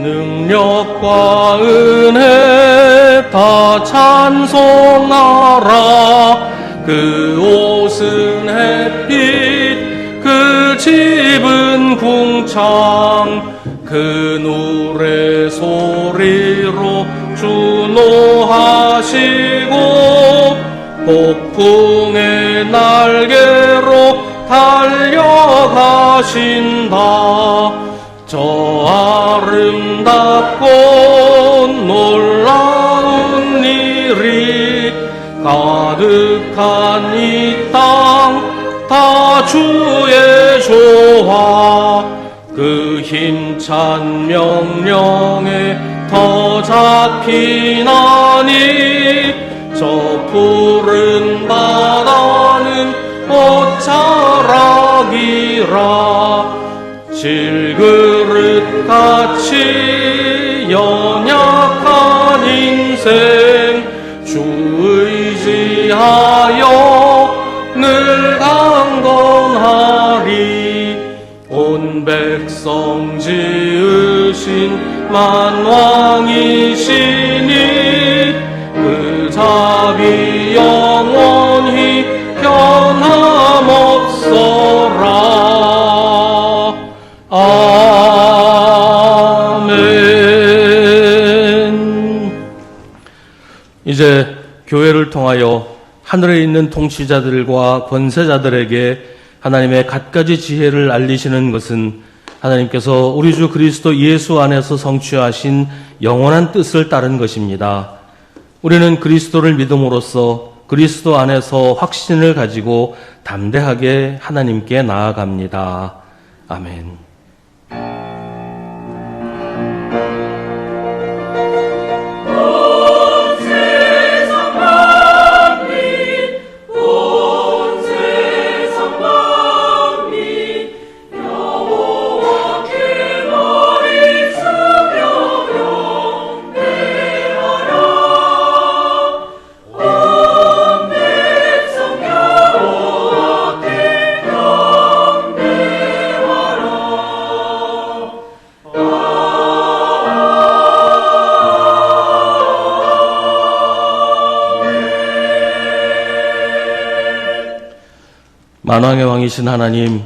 능력과 은혜 다 찬송하라. 그 옷은 햇빛, 그 집은 궁창, 그 노래 소리로 주노하시고 폭풍의 날개로 달려가신다. 저 아름답고 놀라운 일이 가득한 이 땅 다 주의 조화. 그 힘찬 명령에 더 잡히나니 저 푸른 바다는 옷자락이라. 질그릇같이 연약한 인생 주 의지하여 늘 강건하리. 온 백성 지으신 만왕이시니 그 자비 영원히 변함없어라. 아멘. 이제 교회를 통하여 하늘에 있는 통치자들과 권세자들에게 하나님의 갖가지 지혜를 알리시는 것은 하나님께서 우리 주 그리스도 예수 안에서 성취하신 영원한 뜻을 따른 것입니다. 우리는 그리스도를 믿음으로써 그리스도 안에서 확신을 가지고 담대하게 하나님께 나아갑니다. 아멘. 만왕의 왕이신 하나님,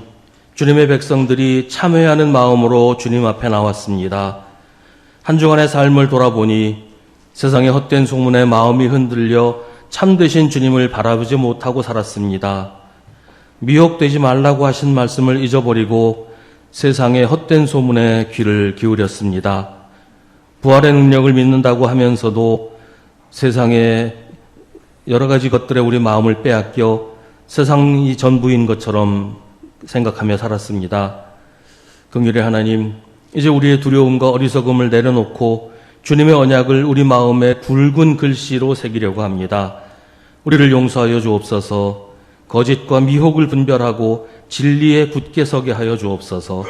주님의 백성들이 참회하는 마음으로 주님 앞에 나왔습니다. 한 주간의 삶을 돌아보니 세상의 헛된 소문에 마음이 흔들려 참되신 주님을 바라보지 못하고 살았습니다. 미혹되지 말라고 하신 말씀을 잊어버리고 세상의 헛된 소문에 귀를 기울였습니다. 부활의 능력을 믿는다고 하면서도 세상의 여러 가지 것들에 우리 마음을 빼앗겨 세상이 전부인 것처럼 생각하며 살았습니다. 긍휼의 하나님, 이제 우리의 두려움과 어리석음을 내려놓고 주님의 언약을 우리 마음에 붉은 글씨로 새기려고 합니다. 우리를 용서하여 주옵소서. 거짓과 미혹을 분별하고 진리에 굳게 서게 하여 주옵소서.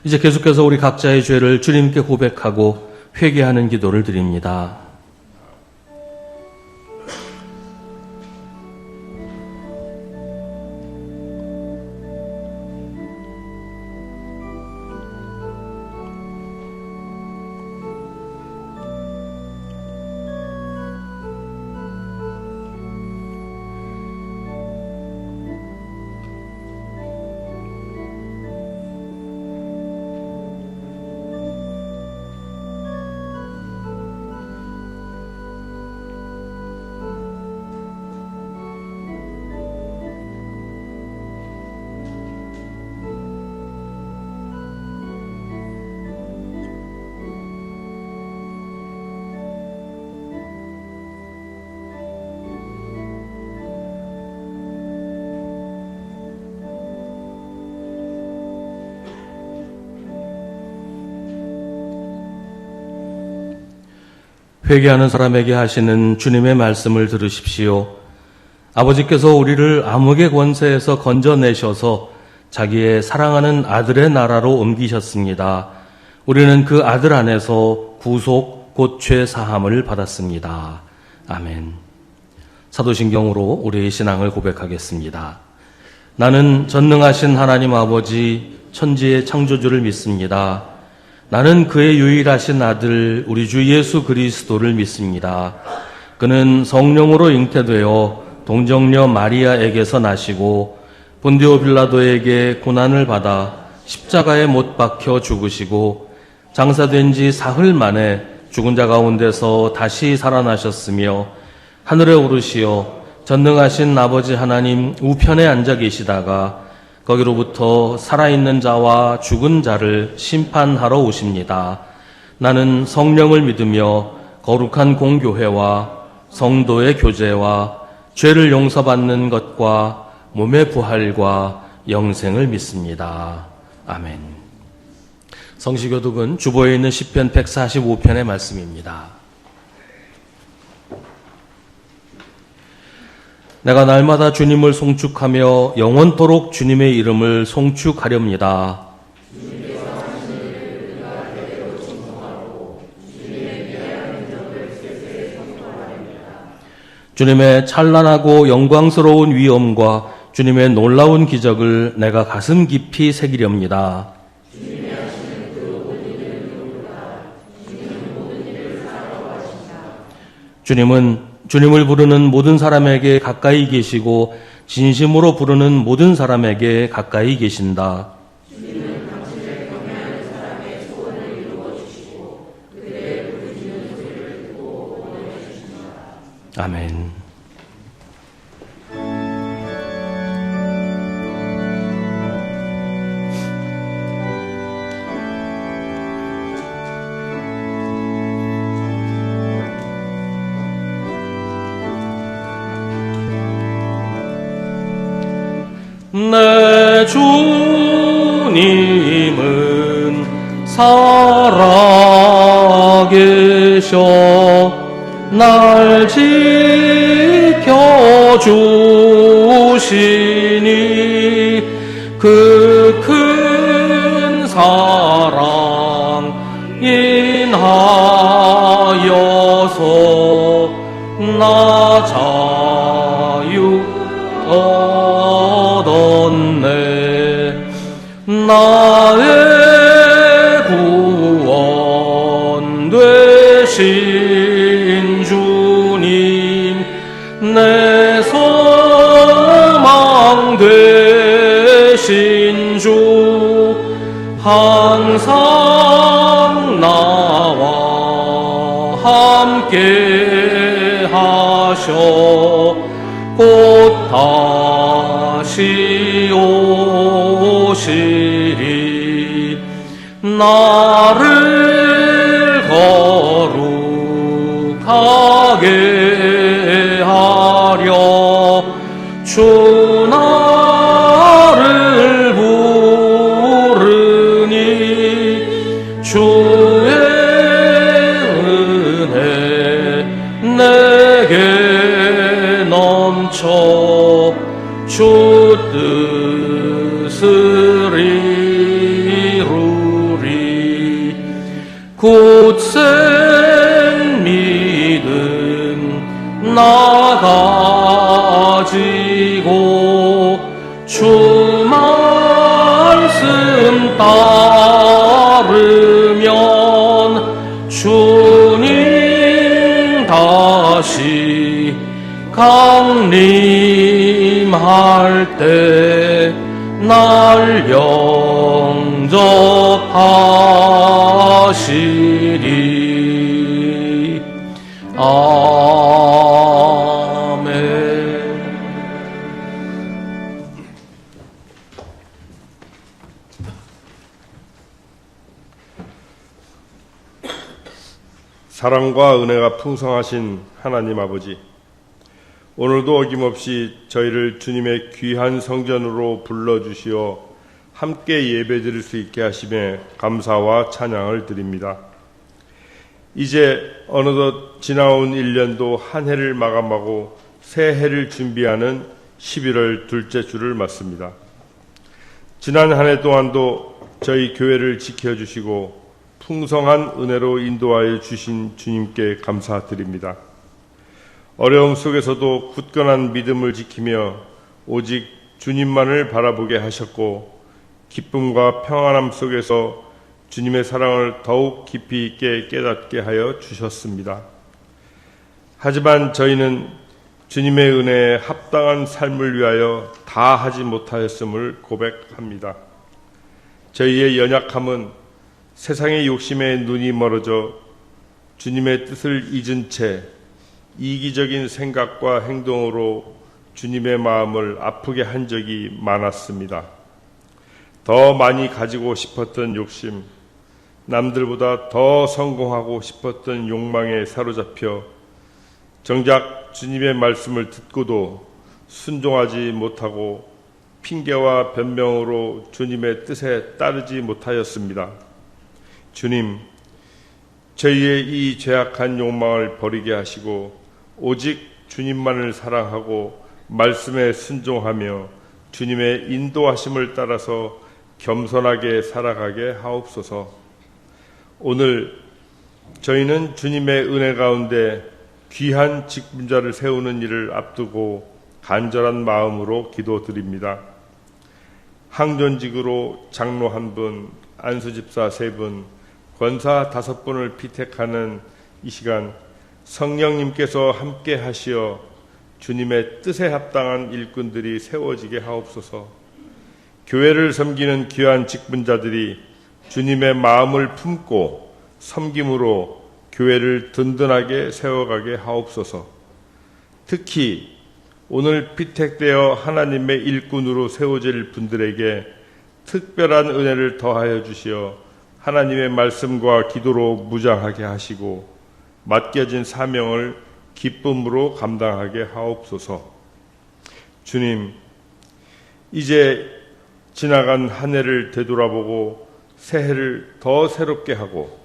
이제 계속해서 우리 각자의 죄를 주님께 고백하고 회개하는 기도를 드립니다. 회개하는 사람에게 하시는 주님의 말씀을 들으십시오. 아버지께서 우리를 암흑의 권세에서 건져내셔서 자기의 사랑하는 아들의 나라로 옮기셨습니다. 우리는 그 아들 안에서 구속, 곧 죄 사함을 받았습니다. 아멘. 사도신경으로 우리의 신앙을 고백하겠습니다. 나는 전능하신 하나님 아버지 천지의 창조주를 믿습니다. 나는 그의 유일하신 아들 우리 주 예수 그리스도를 믿습니다. 그는 성령으로 잉태되어 동정녀 마리아에게서 나시고 본디오 빌라도에게 고난을 받아 십자가에 못 박혀 죽으시고 장사된 지 사흘 만에 죽은 자 가운데서 다시 살아나셨으며 하늘에 오르시어 전능하신 아버지 하나님 우편에 앉아 계시다가 거기로부터 살아있는 자와 죽은 자를 심판하러 오십니다. 나는 성령을 믿으며 거룩한 공교회와 성도의 교제와 죄를 용서받는 것과 몸의 부활과 영생을 믿습니다. 아멘. 성시교독은 주보에 있는 시편 145편의 말씀입니다. 내가 날마다 주님을 송축하며 영원토록 주님의 이름을 송축하렵니다. 주님의 찬란하고 영광스러운 위엄과 주님의 놀라운 기적을 내가 가슴 깊이 새기렵니다. 주님을 부르는 모든 사람에게 가까이 계시고 진심으로 부르는 모든 사람에게 가까이 계신다. 주님은 당신을 경외하는 사람의 소원을 이루어 주시고 그들의 부르짖는 소리를 듣고 응원해 주십니다. 아멘. 내 주님은 살아계셔 날 지켜주시니 그 큰 사랑 인하여서 나 자유 얻었네. 나의 구원 되신 주님 내 소망 되신 주 항상 나와 함께 하셔 곧 다시 오시리. 나를 거룩하게 하려 주 나를 부르니 주의 은혜 내게 넘쳐 주 뜻을 이루리. 굳센 믿음 나 가지고 주 말씀 따르면 주님 다시 강림할 때 날 영접하시리. 아멘. 사랑과 은혜가 풍성하신 하나님 아버지, 오늘도 어김없이 저희를 주님의 귀한 성전으로 불러주시어 함께 예배드릴 수 있게 하심에 감사와 찬양을 드립니다. 이제 어느덧 지나온 1년도 한 해를 마감하고 새 해를 준비하는 11월 둘째 주를 맞습니다. 지난 한 해 동안도 저희 교회를 지켜주시고 풍성한 은혜로 인도하여 주신 주님께 감사드립니다. 어려움 속에서도 굳건한 믿음을 지키며 오직 주님만을 바라보게 하셨고 기쁨과 평안함 속에서 주님의 사랑을 더욱 깊이 있게 깨닫게 하여 주셨습니다. 하지만 저희는 주님의 은혜에 합당한 삶을 위하여 다 하지 못하였음을 고백합니다. 저희의 연약함은 세상의 욕심에 눈이 멀어져 주님의 뜻을 잊은 채 이기적인 생각과 행동으로 주님의 마음을 아프게 한 적이 많았습니다. 더 많이 가지고 싶었던 욕심, 남들보다 더 성공하고 싶었던 욕망에 사로잡혀 정작 주님의 말씀을 듣고도 순종하지 못하고 핑계와 변명으로 주님의 뜻에 따르지 못하였습니다. 주님, 저희의 이 죄악한 욕망을 버리게 하시고 오직 주님만을 사랑하고 말씀에 순종하며 주님의 인도하심을 따라서 겸손하게 살아가게 하옵소서. 오늘 저희는 주님의 은혜 가운데 귀한 직분자를 세우는 일을 앞두고 간절한 마음으로 기도드립니다. 항존직으로 장로 1분, 안수집사 3분, 권사 5분을 피택하는 이 시간 성령님께서 함께 하시어 주님의 뜻에 합당한 일꾼들이 세워지게 하옵소서. 교회를 섬기는 귀한 직분자들이 주님의 마음을 품고 섬김으로 교회를 든든하게 세워가게 하옵소서. 특히 오늘 피택되어 하나님의 일꾼으로 세워질 분들에게 특별한 은혜를 더하여 주시어 하나님의 말씀과 기도로 무장하게 하시고 맡겨진 사명을 기쁨으로 감당하게 하옵소서. 주님, 이제 지나간 한 해를 되돌아보고 새해를 더 새롭게 하고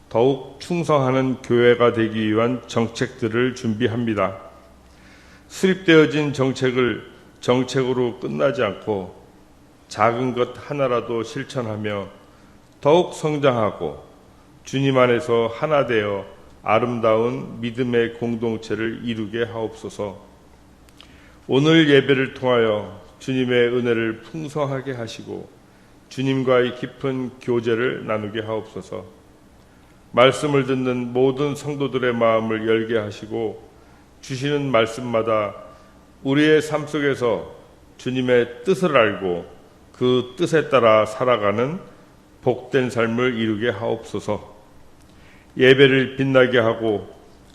더욱 충성하는 교회가 되기 위한 정책들을 준비합니다. 수립되어진 정책을 정책으로 끝나지 않고 작은 것 하나라도 실천하며 더욱 성장하고 주님 안에서 하나 되어 아름다운 믿음의 공동체를 이루게 하옵소서. 오늘 예배를 통하여 주님의 은혜를 풍성하게 하시고 주님과의 깊은 교제를 나누게 하옵소서. 말씀을 듣는 모든 성도들의 마음을 열게 하시고 주시는 말씀마다 우리의 삶 속에서 주님의 뜻을 알고 그 뜻에 따라 살아가는 복된 삶을 이루게 하옵소서. 예배를 빛나게 하고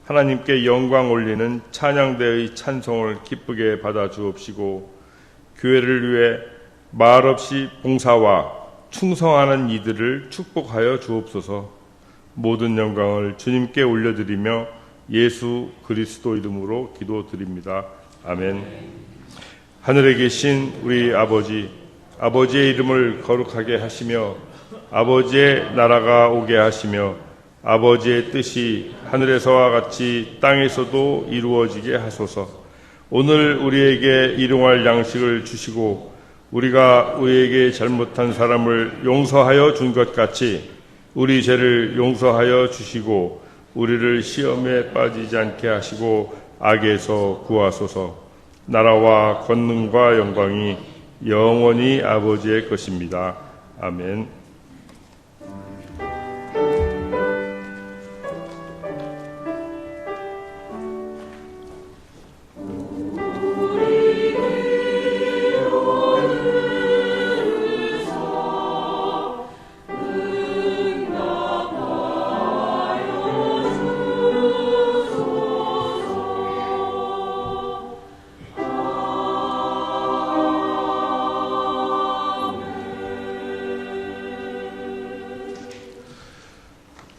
하나님께 영광 올리는 찬양대의 찬송을 기쁘게 받아 주옵시고 교회를 위해 말없이 봉사와 충성하는 이들을 축복하여 주옵소서. 모든 영광을 주님께 올려드리며 예수 그리스도 이름으로 기도드립니다. 아멘. 하늘에 계신 우리 아버지, 아버지의 이름을 거룩하게 하시며 아버지의 나라가 오게 하시며 아버지의 뜻이 하늘에서와 같이 땅에서도 이루어지게 하소서. 오늘 우리에게 일용할 양식을 주시고 우리가 우리에게 잘못한 사람을 용서하여 준 것 같이 우리 죄를 용서하여 주시고 우리를 시험에 빠지지 않게 하시고 악에서 구하소서. 나라와 권능과 영광이 영원히 아버지의 것입니다. 아멘.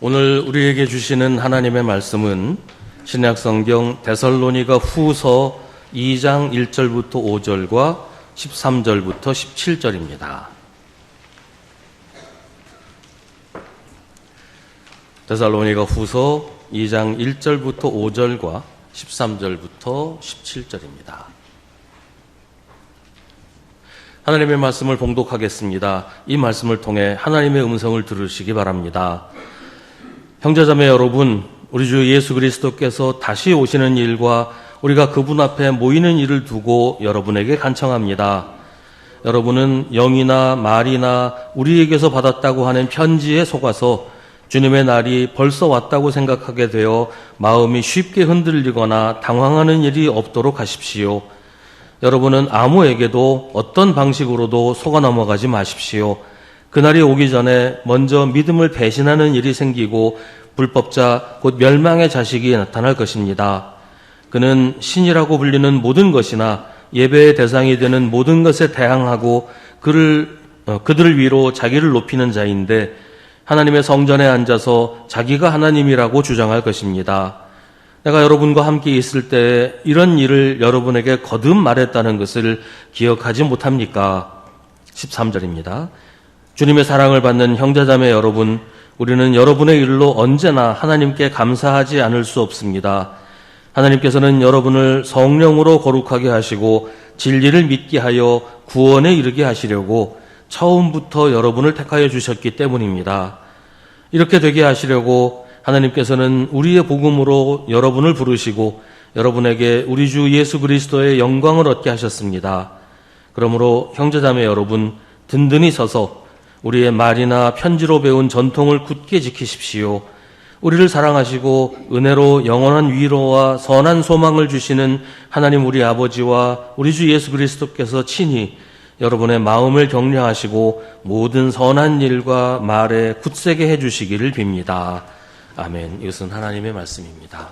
오늘 우리에게 주시는 하나님의 말씀은 신약성경 데살로니가 후서 2장 1절부터 5절과 13절부터 17절입니다. 데살로니가 후서 2장 1절부터 5절과 13절부터 17절입니다. 하나님의 말씀을 봉독하겠습니다. 이 말씀을 통해 하나님의 음성을 들으시기 바랍니다. 형제자매 여러분, 우리 주 예수 그리스도께서 다시 오시는 일과 우리가 그분 앞에 모이는 일을 두고 여러분에게 간청합니다. 여러분은 영이나 말이나 우리에게서 받았다고 하는 편지에 속아서 주님의 날이 벌써 왔다고 생각하게 되어 마음이 쉽게 흔들리거나 당황하는 일이 없도록 하십시오. 여러분은 아무에게도 어떤 방식으로도 속아 넘어가지 마십시오. 그날이 오기 전에 먼저 믿음을 배신하는 일이 생기고 불법자 곧 멸망의 자식이 나타날 것입니다. 그는 신이라고 불리는 모든 것이나 예배의 대상이 되는 모든 것에 대항하고 그들을 위로 자기를 높이는 자인데 하나님의 성전에 앉아서 자기가 하나님이라고 주장할 것입니다. 내가 여러분과 함께 있을 때 이런 일을 여러분에게 거듭 말했다는 것을 기억하지 못합니까? 13절입니다. 주님의 사랑을 받는 형제자매 여러분, 우리는 여러분의 일로 언제나 하나님께 감사하지 않을 수 없습니다. 하나님께서는 여러분을 성령으로 거룩하게 하시고 진리를 믿게 하여 구원에 이르게 하시려고 처음부터 여러분을 택하여 주셨기 때문입니다. 이렇게 되게 하시려고 하나님께서는 우리의 복음으로 여러분을 부르시고 여러분에게 우리 주 예수 그리스도의 영광을 얻게 하셨습니다. 그러므로 형제자매 여러분, 든든히 서서 우리의 말이나 편지로 배운 전통을 굳게 지키십시오. 우리를 사랑하시고 은혜로 영원한 위로와 선한 소망을 주시는 하나님 우리 아버지와 우리 주 예수 그리스도께서 친히 여러분의 마음을 격려하시고 모든 선한 일과 말에 굳세게 해주시기를 빕니다. 아멘. 이것은 하나님의 말씀입니다.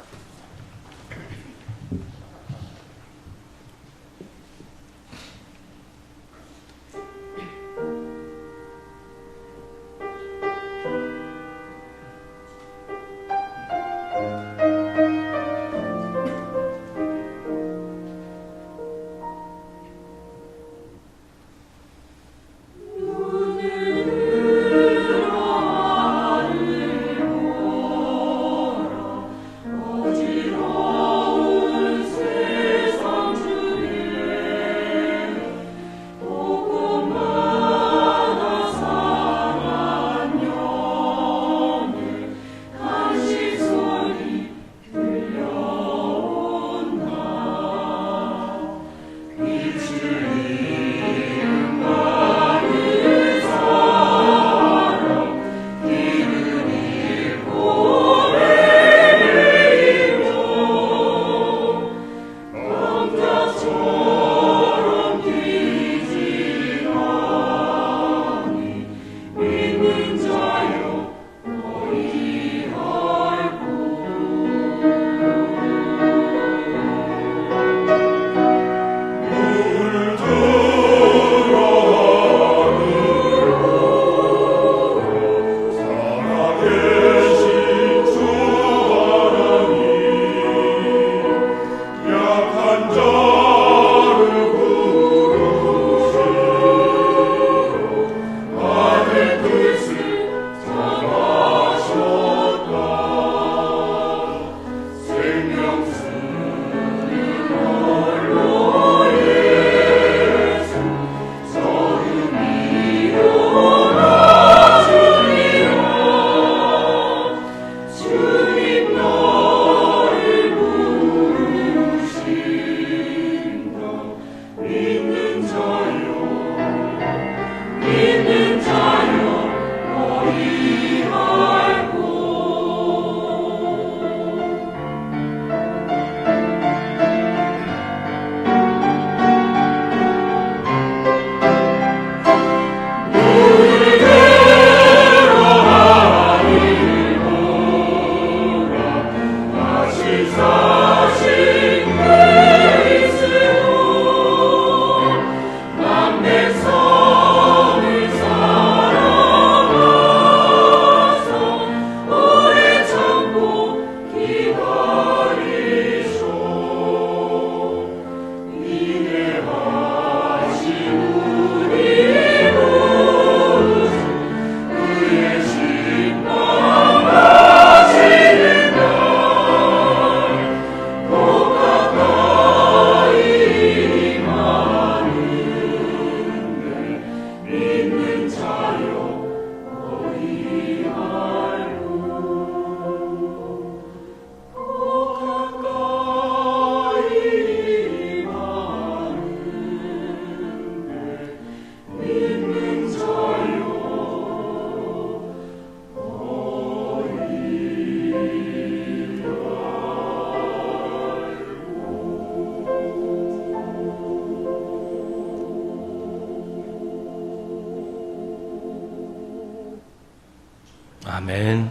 아멘.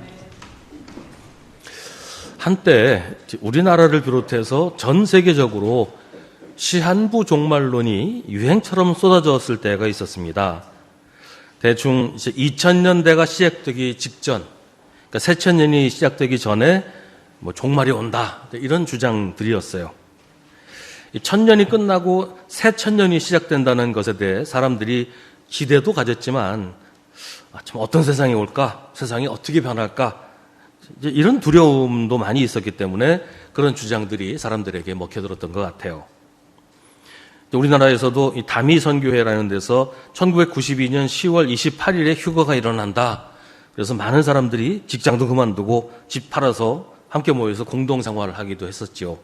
한때 우리나라를 비롯해서 전 세계적으로 시한부 종말론이 유행처럼 쏟아졌을 때가 있었습니다. 대충 이제 2000년대가 시작되기 직전, 그러니까 새천년이 시작되기 전에 뭐 종말이 온다, 이런 주장들이었어요. 이 천년이 끝나고 새천년이 시작된다는 것에 대해 사람들이 기대도 가졌지만 참 어떤 세상이 올까? 세상이 어떻게 변할까? 이제 이런 두려움도 많이 있었기 때문에 그런 주장들이 사람들에게 먹혀들었던 것 같아요. 우리나라에서도 이 다미선교회라는 데서 1992년 10월 28일에 휴거가 일어난다. 그래서 많은 사람들이 직장도 그만두고 집 팔아서 함께 모여서 공동생활을 하기도 했었죠.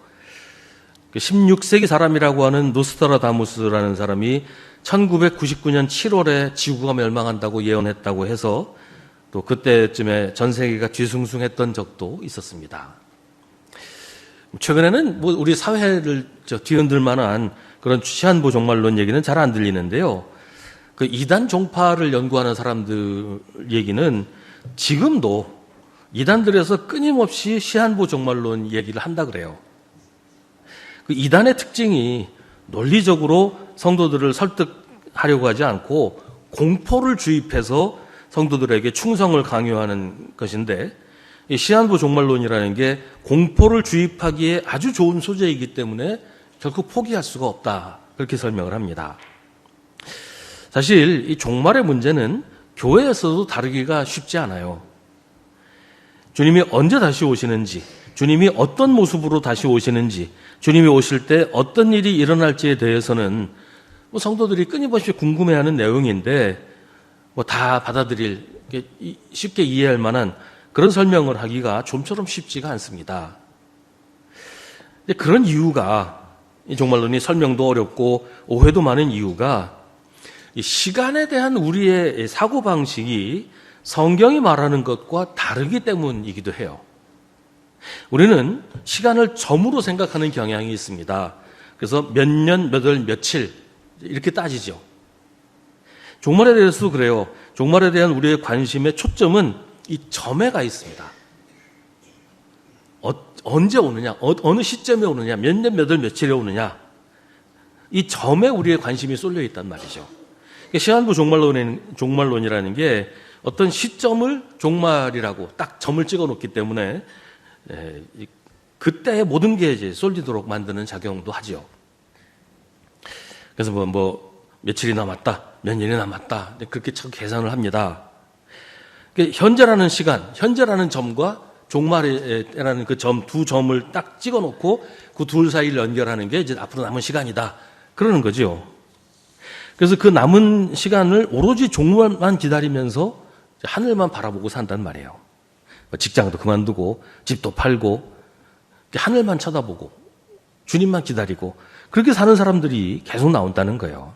16세기 사람이라고 하는 노스트라다무스라는 사람이 1999년 7월에 지구가 멸망한다고 예언했다고 해서 또 그때쯤에 전 세계가 뒤숭숭했던 적도 있었습니다. 최근에는 뭐 우리 사회를 뒤흔들 만한 그런 시한부 종말론 얘기는 잘 안 들리는데요. 그 이단 종파를 연구하는 사람들 얘기는 지금도 이단들에서 끊임없이 시한부 종말론 얘기를 한다 그래요. 그 이단의 특징이 논리적으로 성도들을 설득하려고 하지 않고 공포를 주입해서 성도들에게 충성을 강요하는 것인데, 이 시한부 종말론이라는 게 공포를 주입하기에 아주 좋은 소재이기 때문에 결코 포기할 수가 없다, 그렇게 설명을 합니다. 사실 이 종말의 문제는 교회에서도 다루기가 쉽지 않아요. 주님이 언제 다시 오시는지, 주님이 어떤 모습으로 다시 오시는지, 주님이 오실 때 어떤 일이 일어날지에 대해서는 뭐 성도들이 끊임없이 궁금해하는 내용인데 뭐 다 받아들일, 쉽게 이해할 만한 그런 설명을 하기가 좀처럼 쉽지가 않습니다. 그런 이유가, 이 종말론이 설명도 어렵고 오해도 많은 이유가 이 시간에 대한 우리의 사고방식이 성경이 말하는 것과 다르기 때문이기도 해요. 우리는 시간을 점으로 생각하는 경향이 있습니다. 그래서 몇 년, 몇 월, 며칠 이렇게 따지죠. 종말에 대해서도 그래요. 종말에 대한 우리의 관심의 초점은 이 점에 가 있습니다. 언제 오느냐, 어느 시점에 오느냐, 몇 년, 몇 월, 며칠에 오느냐, 이 점에 우리의 관심이 쏠려 있단 말이죠. 시한부 종말론이라는 게 어떤 시점을 종말이라고 딱 점을 찍어 놓기 때문에 그때의 모든 게 이제 쏠리도록 만드는 작용도 하죠. 그래서 뭐 며칠이 남았다, 몇 년이 남았다, 그렇게 참 계산을 합니다. 현재라는 시간, 현재라는 점과 종말이라는 그 점, 두 점을 딱 찍어 놓고 그 둘 사이를 연결하는 게 이제 앞으로 남은 시간이다, 그러는 거죠. 그래서 그 남은 시간을 오로지 종말만 기다리면서 하늘만 바라보고 산단 말이에요. 직장도 그만두고 집도 팔고 하늘만 쳐다보고 주님만 기다리고 그렇게 사는 사람들이 계속 나온다는 거예요.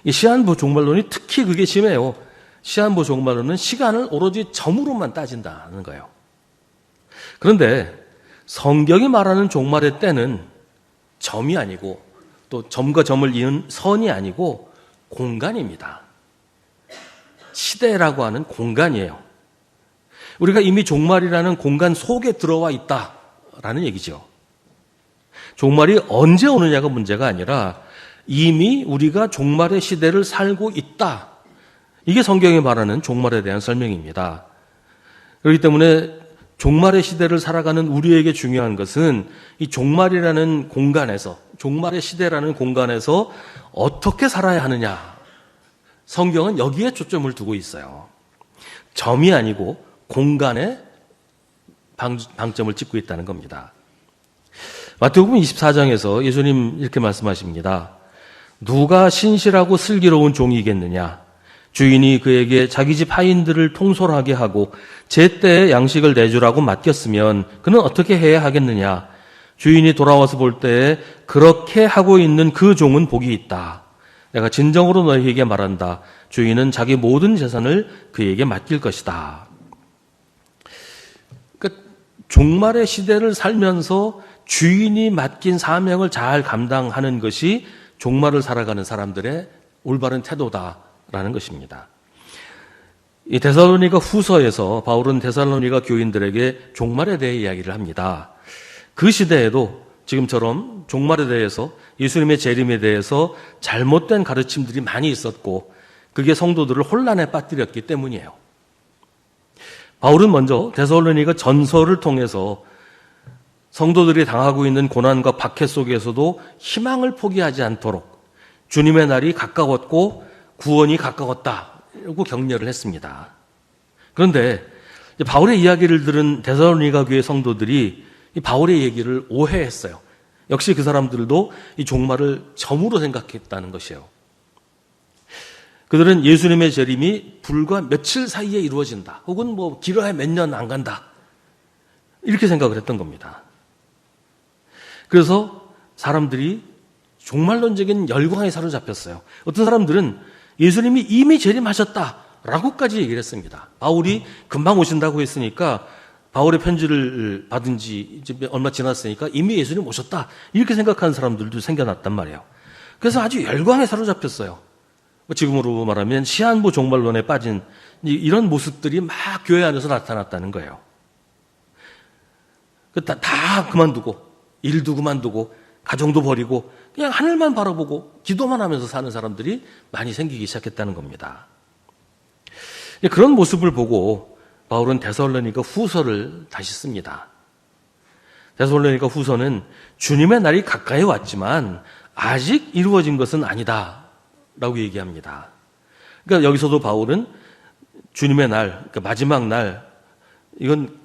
이 시한부 종말론이 특히 그게 심해요. 시한부 종말론은 시간을 오로지 점으로만 따진다는 거예요. 그런데 성경이 말하는 종말의 때는 점이 아니고 또 점과 점을 이은 선이 아니고 공간입니다. 시대라고 하는 공간이에요. 우리가 이미 종말이라는 공간 속에 들어와 있다라는 얘기죠. 종말이 언제 오느냐가 문제가 아니라 이미 우리가 종말의 시대를 살고 있다. 이게 성경이 말하는 종말에 대한 설명입니다. 그렇기 때문에 종말의 시대를 살아가는 우리에게 중요한 것은 이 종말이라는 공간에서, 종말의 시대라는 공간에서 어떻게 살아야 하느냐. 성경은 여기에 초점을 두고 있어요. 점이 아니고 공간에 방점을 찍고 있다는 겁니다. 마태복음 24장에서 예수님 이렇게 말씀하십니다. 누가 신실하고 슬기로운 종이겠느냐? 주인이 그에게 자기 집 하인들을 통솔하게 하고 제때에 양식을 내주라고 맡겼으면 그는 어떻게 해야 하겠느냐? 주인이 돌아와서 볼 때에 그렇게 하고 있는 그 종은 복이 있다. 내가 진정으로 너희에게 말한다. 주인은 자기 모든 재산을 그에게 맡길 것이다. 그러니까 종말의 시대를 살면서 주인이 맡긴 사명을 잘 감당하는 것이 종말을 살아가는 사람들의 올바른 태도다라는 것입니다. 이 데살로니가 후서에서 바울은 데살로니가 교인들에게 종말에 대해 이야기를 합니다. 그 시대에도 지금처럼 종말에 대해서 예수님의 재림에 대해서 잘못된 가르침들이 많이 있었고 그게 성도들을 혼란에 빠뜨렸기 때문이에요. 바울은 먼저 데살로니가 전서를 통해서 성도들이 당하고 있는 고난과 박해 속에서도 희망을 포기하지 않도록 주님의 날이 가까웠고 구원이 가까웠다고 격려를 했습니다. 그런데 바울의 이야기를 들은 데살로니가 교회 성도들이 이 바울의 얘기를 오해했어요. 역시 그 사람들도 이 종말을 점으로 생각했다는 것이에요. 그들은 예수님의 재림이 불과 며칠 사이에 이루어진다. 혹은 뭐 길어야 몇 년 안 간다. 이렇게 생각을 했던 겁니다. 그래서 사람들이 종말론적인 열광에 사로잡혔어요. 어떤 사람들은 예수님이 이미 재림하셨다라고까지 얘기를 했습니다. 바울이 금방 오신다고 했으니까 바울의 편지를 받은 지 이제 얼마 지났으니까 이미 예수님 오셨다. 이렇게 생각하는 사람들도 생겨났단 말이에요. 그래서 아주 열광에 사로잡혔어요. 지금으로 말하면 시한부 종말론에 빠진 이런 모습들이 막 교회 안에서 나타났다는 거예요. 다 그만두고 일도 그만두고 가정도 버리고 그냥 하늘만 바라보고 기도만 하면서 사는 사람들이 많이 생기기 시작했다는 겁니다. 그런 모습을 보고 바울은 데살로니가 후서를 다시 씁니다. 데살로니가 후서는 주님의 날이 가까이 왔지만 아직 이루어진 것은 아니다 라고 얘기합니다. 그러니까 여기서도 바울은 주님의 날, 그러니까 마지막 날, 이건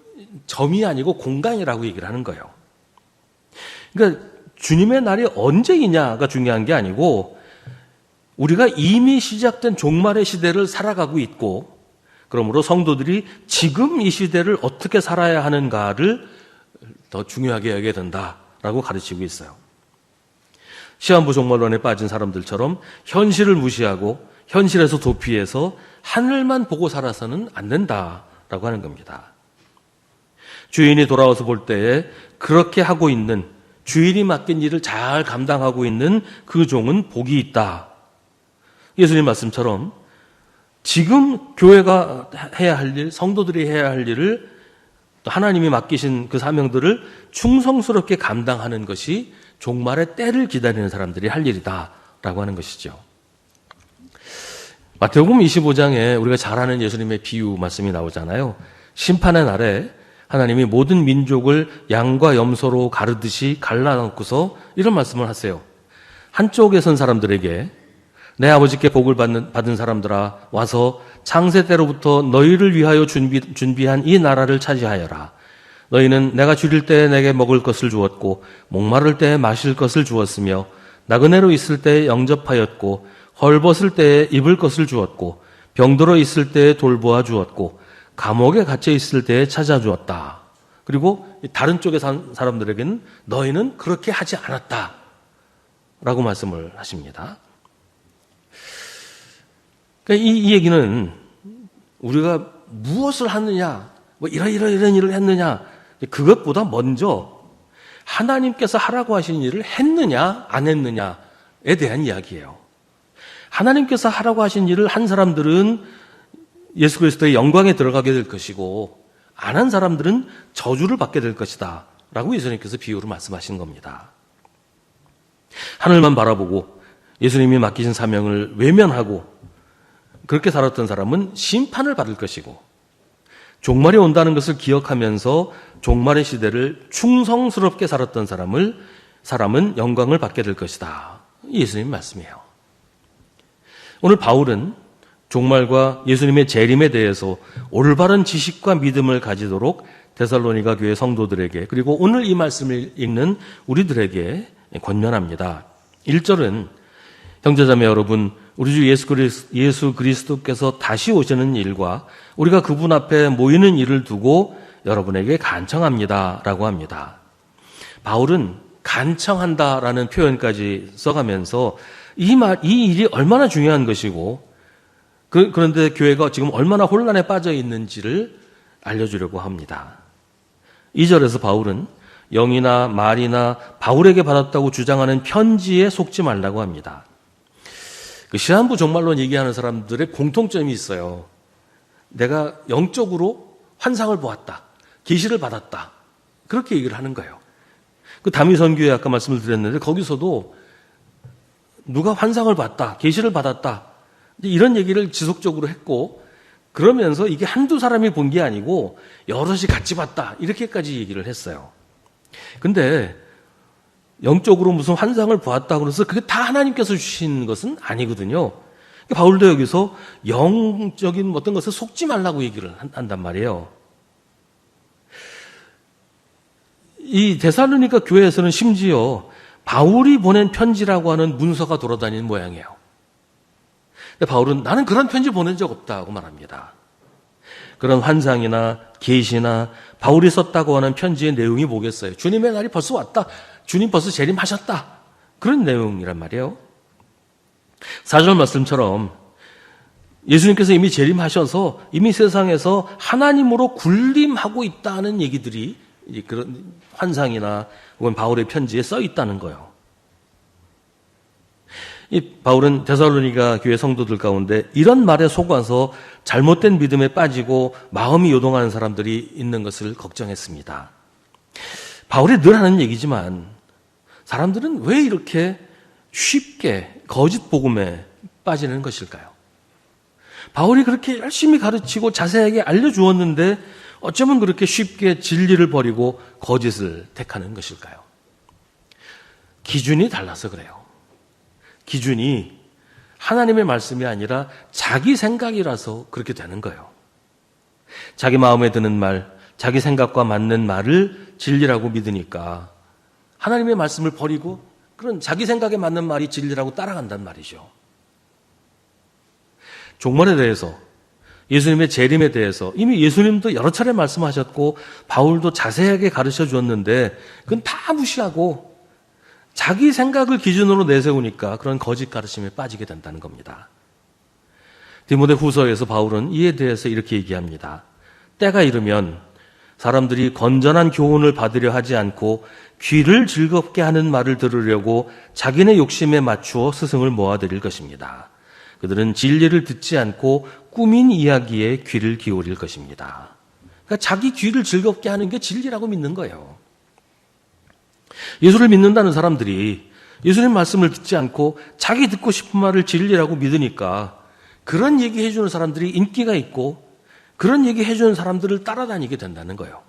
점이 아니고 공간이라고 얘기를 하는 거예요. 그러니까 주님의 날이 언제이냐가 중요한 게 아니고 우리가 이미 시작된 종말의 시대를 살아가고 있고 그러므로 성도들이 지금 이 시대를 어떻게 살아야 하는가를 더 중요하게 여겨야 된다라고 가르치고 있어요. 시한부 종말론에 빠진 사람들처럼 현실을 무시하고 현실에서 도피해서 하늘만 보고 살아서는 안 된다라고 하는 겁니다. 주인이 돌아와서 볼 때에 그렇게 하고 있는 주인이 맡긴 일을 잘 감당하고 있는 그 종은 복이 있다. 예수님 말씀처럼 지금 교회가 해야 할 일, 성도들이 해야 할 일을 또 하나님이 맡기신 그 사명들을 충성스럽게 감당하는 것이 종말의 때를 기다리는 사람들이 할 일이다라고 하는 것이죠. 마태복음 25장에 우리가 잘 아는 예수님의 비유 말씀이 나오잖아요. 심판의 날에 하나님이 모든 민족을 양과 염소로 가르듯이 갈라놓고서 이런 말씀을 하세요. 한쪽에 선 사람들에게 내 아버지께 복을 받은 사람들아 와서 창세 때로부터 너희를 위하여 준비한 이 나라를 차지하여라. 너희는 내가 줄일 때에 내게 먹을 것을 주었고 목마를 때에 마실 것을 주었으며 나그네로 있을 때에 영접하였고 헐벗을 때에 입을 것을 주었고 병들어 있을 때에 돌보아 주었고 감옥에 갇혀 있을 때에 찾아주었다. 그리고 다른 쪽에 산 사람들에게는 너희는 그렇게 하지 않았다 라고 말씀을 하십니다. 그러니까 이 얘기는 우리가 무엇을 하느냐, 뭐 이런 일을 했느냐, 그것보다 먼저 하나님께서 하라고 하신 일을 했느냐 안 했느냐에 대한 이야기예요. 하나님께서 하라고 하신 일을 한 사람들은 예수 그리스도의 영광에 들어가게 될 것이고 안 한 사람들은 저주를 받게 될 것이다 라고 예수님께서 비유로 말씀하신 겁니다. 하늘만 바라보고 예수님이 맡기신 사명을 외면하고 그렇게 살았던 사람은 심판을 받을 것이고 종말이 온다는 것을 기억하면서 종말의 시대를 충성스럽게 살았던 사람은 영광을 받게 될 것이다. 예수님 말씀이에요. 오늘 바울은 종말과 예수님의 재림에 대해서 올바른 지식과 믿음을 가지도록 데살로니가 교회 성도들에게 그리고 오늘 이 말씀을 읽는 우리들에게 권면합니다. 1절은 형제자매 여러분, 우리 주 예수 그리스도께서 다시 오시는 일과 우리가 그분 앞에 모이는 일을 두고 여러분에게 간청합니다 라고 합니다. 바울은 간청한다라는 표현까지 써가면서 이 일이 얼마나 중요한 것이고 그런데 교회가 지금 얼마나 혼란에 빠져 있는지를 알려주려고 합니다. 2절에서 바울은 영이나 말이나 바울에게 받았다고 주장하는 편지에 속지 말라고 합니다. 그 시한부 종말론 얘기하는 사람들의 공통점이 있어요. 내가 영적으로 환상을 보았다. 계시를 받았다. 그렇게 얘기를 하는 거예요. 그 다미선교회 아까 말씀을 드렸는데 거기서도 누가 환상을 봤다. 계시를 받았다. 이런 얘기를 지속적으로 했고 그러면서 이게 한두 사람이 본 게 아니고 여럿이 같이 봤다. 이렇게까지 얘기를 했어요. 근데 영적으로 무슨 환상을 보았다 그래서 그게 다 하나님께서 주신 것은 아니거든요. 바울도 여기서 영적인 어떤 것에 속지 말라고 얘기를 한단 말이에요. 이 데살로니가 교회에서는 심지어 바울이 보낸 편지라고 하는 문서가 돌아다니는 모양이에요. 근데 바울은 나는 그런 편지 보낸 적 없다고 말합니다. 그런 환상이나 계시나 바울이 썼다고 하는 편지의 내용이 뭐겠어요? 주님의 날이 벌써 왔다. 주님 벌써 재림하셨다. 그런 내용이란 말이에요. 4절 말씀처럼 예수님께서 이미 재림하셔서 이미 세상에서 하나님으로 군림하고 있다는 얘기들이 그런 환상이나 혹은 바울의 편지에 써 있다는 거예요. 이 바울은 데살로니가 교회 성도들 가운데 이런 말에 속아서 잘못된 믿음에 빠지고 마음이 요동하는 사람들이 있는 것을 걱정했습니다. 바울이 늘 하는 얘기지만 사람들은 왜 이렇게 쉽게 거짓 복음에 빠지는 것일까요? 바울이 그렇게 열심히 가르치고 자세하게 알려주었는데 어쩌면 그렇게 쉽게 진리를 버리고 거짓을 택하는 것일까요? 기준이 달라서 그래요. 기준이 하나님의 말씀이 아니라 자기 생각이라서 그렇게 되는 거예요. 자기 마음에 드는 말, 자기 생각과 맞는 말을 진리라고 믿으니까 하나님의 말씀을 버리고 그런 자기 생각에 맞는 말이 진리라고 따라간단 말이죠. 종말에 대해서, 예수님의 재림에 대해서 이미 예수님도 여러 차례 말씀하셨고 바울도 자세하게 가르쳐 주었는데 그건 다 무시하고 자기 생각을 기준으로 내세우니까 그런 거짓 가르침에 빠지게 된다는 겁니다. 디모데 후서에서 바울은 이에 대해서 이렇게 얘기합니다. 때가 이르면 사람들이 건전한 교훈을 받으려 하지 않고 귀를 즐겁게 하는 말을 들으려고 자기네 욕심에 맞추어 스승을 모아들일 것입니다. 그들은 진리를 듣지 않고 꾸민 이야기에 귀를 기울일 것입니다. 그러니까 자기 귀를 즐겁게 하는 게 진리라고 믿는 거예요. 예수를 믿는다는 사람들이 예수님 말씀을 듣지 않고 자기 듣고 싶은 말을 진리라고 믿으니까 그런 얘기 해주는 사람들이 인기가 있고 그런 얘기 해주는 사람들을 따라다니게 된다는 거예요.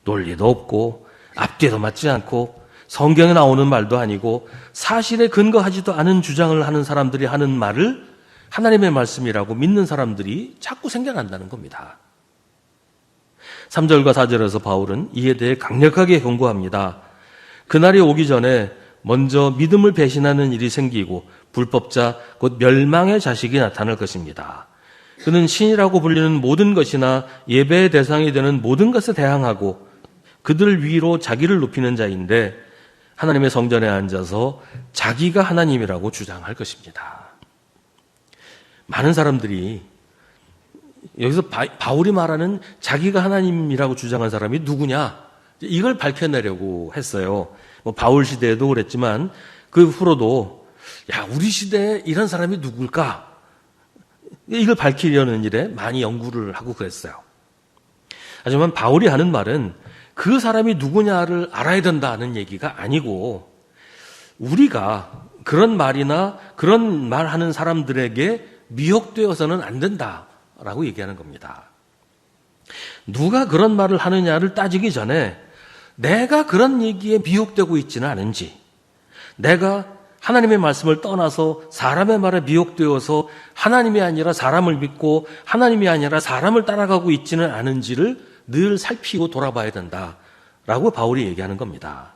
논리도 없고 앞뒤도 맞지 않고 성경에 나오는 말도 아니고 사실에 근거하지도 않은 주장을 하는 사람들이 하는 말을 하나님의 말씀이라고 믿는 사람들이 자꾸 생겨난다는 겁니다. 3절과 4절에서 바울은 이에 대해 강력하게 경고합니다. 그날이 오기 전에 먼저 믿음을 배신하는 일이 생기고 불법자 곧 멸망의 자식이 나타날 것입니다. 그는 신이라고 불리는 모든 것이나 예배의 대상이 되는 모든 것에 대항하고 그들 위로 자기를 높이는 자인데 하나님의 성전에 앉아서 자기가 하나님이라고 주장할 것입니다. 많은 사람들이 여기서 바울이 말하는 자기가 하나님이라고 주장한 사람이 누구냐? 이걸 밝혀내려고 했어요. 바울 시대에도 그랬지만 그 후로도 야 우리 시대에 이런 사람이 누굴까? 이걸 밝히려는 일에 많이 연구를 하고 그랬어요. 하지만 바울이 하는 말은 그 사람이 누구냐를 알아야 된다는 얘기가 아니고 우리가 그런 말이나 그런 말하는 사람들에게 미혹되어서는 안 된다라고 얘기하는 겁니다. 누가 그런 말을 하느냐를 따지기 전에 내가 그런 얘기에 미혹되고 있지는 않은지, 내가 하나님의 말씀을 떠나서 사람의 말에 미혹되어서 하나님이 아니라 사람을 믿고 하나님이 아니라 사람을 따라가고 있지는 않은지를 늘 살피고 돌아봐야 된다라고 바울이 얘기하는 겁니다.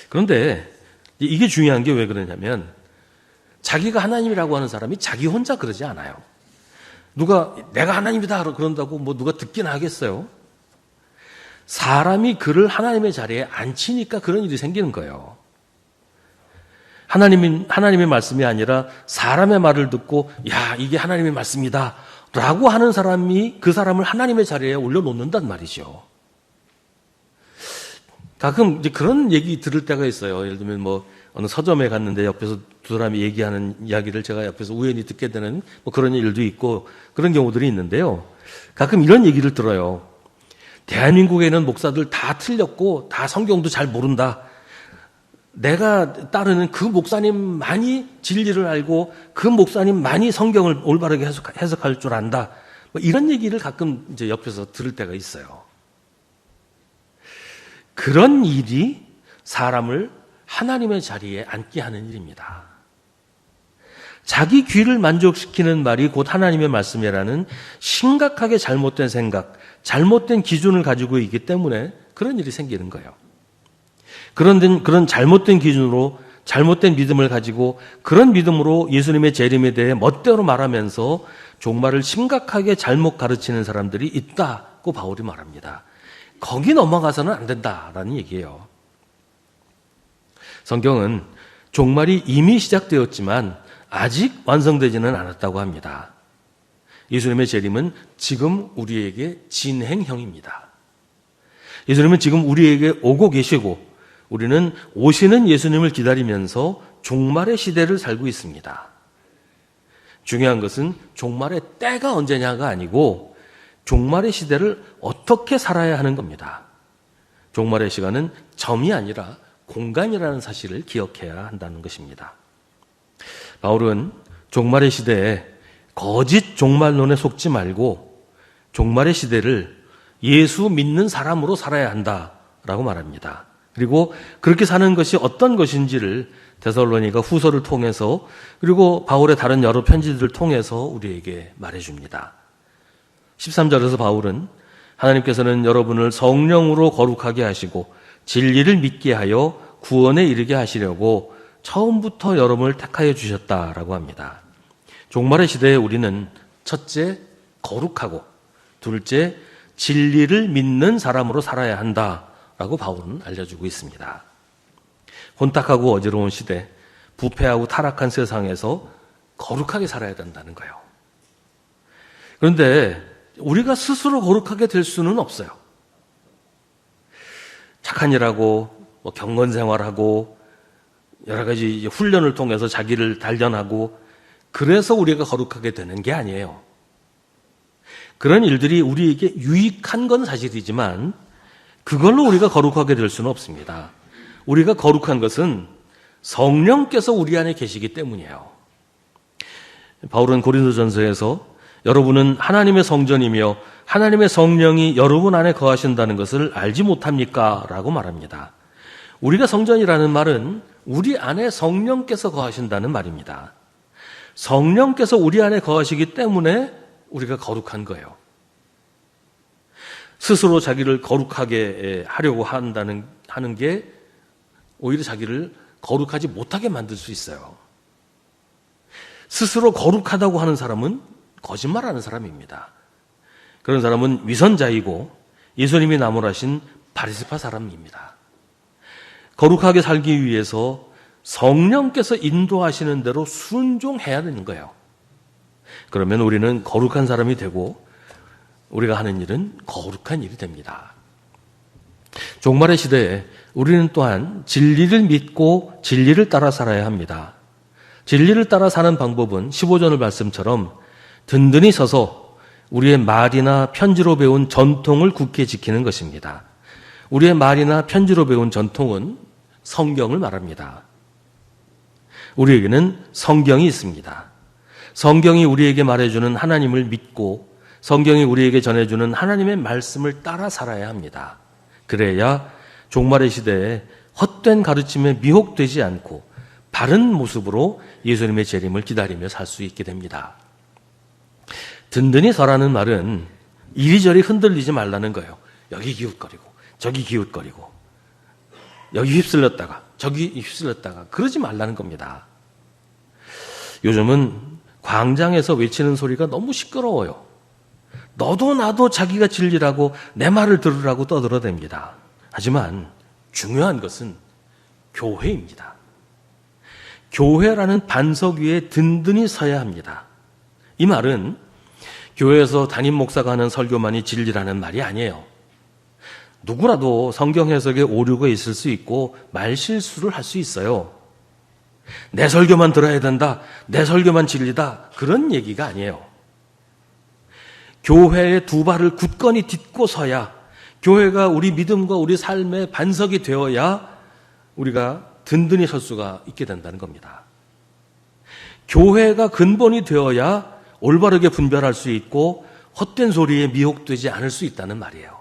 그런데 이게 중요한 게 왜 그러냐면 자기가 하나님이라고 하는 사람이 자기 혼자 그러지 않아요. 누가 내가 하나님이다 그런다고 뭐 누가 듣긴 하겠어요? 사람이 그를 하나님의 자리에 앉히니까 그런 일이 생기는 거예요. 하나님의 말씀이 아니라 사람의 말을 듣고 야 이게 하나님의 말씀이다 라고 하는 사람이 그 사람을 하나님의 자리에 올려놓는단 말이죠. 가끔 이제 그런 얘기 들을 때가 있어요. 예를 들면 뭐 어느 서점에 갔는데 옆에서 두 사람이 얘기하는 이야기를 제가 옆에서 우연히 듣게 되는 뭐 그런 일도 있고 그런 경우들이 있는데요. 가끔 이런 얘기를 들어요. 대한민국에는 목사들 다 틀렸고 다 성경도 잘 모른다. 내가 따르는 그 목사님만이 진리를 알고 그 목사님만이 성경을 올바르게 해석할 줄 안다. 뭐 이런 얘기를 가끔 이제 옆에서 들을 때가 있어요. 그런 일이 사람을 하나님의 자리에 앉게 하는 일입니다. 자기 귀를 만족시키는 말이 곧 하나님의 말씀이라는 심각하게 잘못된 생각, 잘못된 기준을 가지고 있기 때문에 그런 일이 생기는 거예요. 그런 잘못된 기준으로 잘못된 믿음을 가지고 그런 믿음으로 예수님의 재림에 대해 멋대로 말하면서 종말을 심각하게 잘못 가르치는 사람들이 있다고 바울이 말합니다. 거기 넘어가서는 안 된다라는 얘기예요. 성경은 종말이 이미 시작되었지만 아직 완성되지는 않았다고 합니다. 예수님의 재림은 지금 우리에게 진행형입니다. 예수님은 지금 우리에게 오고 계시고 우리는 오시는 예수님을 기다리면서 종말의 시대를 살고 있습니다. 중요한 것은 종말의 때가 언제냐가 아니고 종말의 시대를 어떻게 살아야 하는 겁니다. 종말의 시간은 점이 아니라 공간이라는 사실을 기억해야 한다는 것입니다. 바울은 종말의 시대에 거짓 종말론에 속지 말고 종말의 시대를 예수 믿는 사람으로 살아야 한다라고 말합니다. 그리고 그렇게 사는 것이 어떤 것인지를 데살로니가 후서를 통해서 그리고 바울의 다른 여러 편지들을 통해서 우리에게 말해줍니다. 13절에서 바울은 하나님께서는 여러분을 성령으로 거룩하게 하시고 진리를 믿게 하여 구원에 이르게 하시려고 처음부터 여러분을 택하여 주셨다라고 합니다. 종말의 시대에 우리는 첫째, 거룩하고 둘째, 진리를 믿는 사람으로 살아야 한다라고 바울은 알려주고 있습니다. 혼탁하고 어지러운 시대, 부패하고 타락한 세상에서 거룩하게 살아야 된다는 거예요. 그런데 우리가 스스로 거룩하게 될 수는 없어요. 착한 일하고 경건 생활하고 여러 가지 훈련을 통해서 자기를 단련하고 그래서 우리가 거룩하게 되는 게 아니에요. 그런 일들이 우리에게 유익한 건 사실이지만 그걸로 우리가 거룩하게 될 수는 없습니다. 우리가 거룩한 것은 성령께서 우리 안에 계시기 때문이에요. 바울은 고린도전서에서 여러분은 하나님의 성전이며 하나님의 성령이 여러분 안에 거하신다는 것을 알지 못합니까? 라고 말합니다. 우리가 성전이라는 말은 우리 안에 성령께서 거하신다는 말입니다. 성령께서 우리 안에 거하시기 때문에 우리가 거룩한 거예요. 스스로 자기를 거룩하게 하려고 하는 게 오히려 자기를 거룩하지 못하게 만들 수 있어요. 스스로 거룩하다고 하는 사람은 거짓말하는 사람입니다. 그런 사람은 위선자이고 예수님이 나무라신 바리새파 사람입니다. 거룩하게 살기 위해서 성령께서 인도하시는 대로 순종해야 되는 거예요. 그러면 우리는 거룩한 사람이 되고 우리가 하는 일은 거룩한 일이 됩니다. 종말의 시대에 우리는 또한 진리를 믿고 진리를 따라 살아야 합니다. 진리를 따라 사는 방법은 15절 말씀처럼 든든히 서서 우리의 말이나 편지로 배운 전통을 굳게 지키는 것입니다. 우리의 말이나 편지로 배운 전통은 성경을 말합니다. 우리에게는 성경이 있습니다. 성경이 우리에게 말해주는 하나님을 믿고 성경이 우리에게 전해주는 하나님의 말씀을 따라 살아야 합니다. 그래야 종말의 시대에 헛된 가르침에 미혹되지 않고 바른 모습으로 예수님의 재림을 기다리며 살 수 있게 됩니다. 든든히 서라는 말은 이리저리 흔들리지 말라는 거예요. 여기 기웃거리고 저기 기웃거리고 여기 휩쓸렸다가 저기 휩쓸렸다가 그러지 말라는 겁니다. 요즘은 광장에서 외치는 소리가 너무 시끄러워요. 너도 나도 자기가 진리라고 내 말을 들으라고 떠들어댑니다. 하지만 중요한 것은 교회입니다. 교회라는 반석 위에 든든히 서야 합니다. 이 말은 교회에서 담임 목사가 하는 설교만이 진리라는 말이 아니에요. 누구라도 성경 해석에 오류가 있을 수 있고 말실수를 할 수 있어요. 내 설교만 들어야 된다. 내 설교만 진리다. 그런 얘기가 아니에요. 교회의 두 발을 굳건히 딛고 서야, 교회가 우리 믿음과 우리 삶의 반석이 되어야 우리가 든든히 설 수가 있게 된다는 겁니다. 교회가 근본이 되어야 올바르게 분별할 수 있고 헛된 소리에 미혹되지 않을 수 있다는 말이에요.